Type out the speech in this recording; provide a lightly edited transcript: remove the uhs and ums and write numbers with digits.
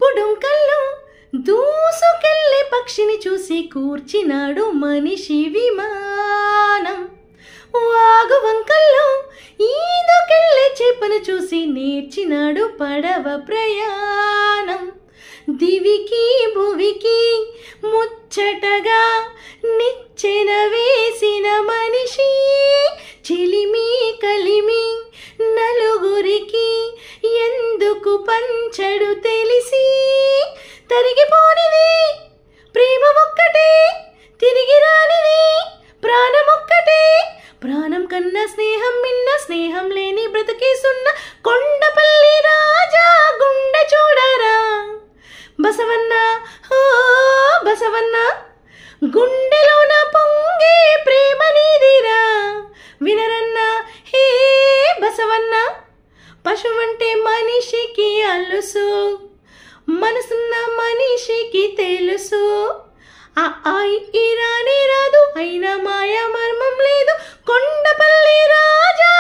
ఉప్పు డొంకల్లో దూసుకెళ్ళే పక్షిని చూసి కూర్చినాడు మనిషి విమానం. వాగు వంకల్లో ఈదుకెళ్ళే చేపను చూసి నేర్చినాడు పడవ ప్రయాణం. దివికి భువికి ముచ్చటగా నిచ్చెన వేసిన మనిషి, చిలిమి కలిమి నలుగురికి ఎందుకు పంచడు తెలిసి, తరిగిపోనిది ప్రేమ ఒక్కటే, తిరిగి రానిది ప్రాణమొక్కటే, ప్రాణం కన్నా స్నేహం మిన్న, స్నేహం లేని బ్రతికి సున్న, కొండపల్లి రాజా గుండె చూడరా బసవన్న, ఓ బసవన్న, గుండెలోన పొంగే ప్రేమ నీదిరా వినరన్నా హే బసవన్న. పశువంటే మనిషికి అలుసు, మనసున్న మనిషికి తెలుసు. ఈ రానే రాదు అయినా మాయ మర్మం లేదు, కొండపల్లి రాజా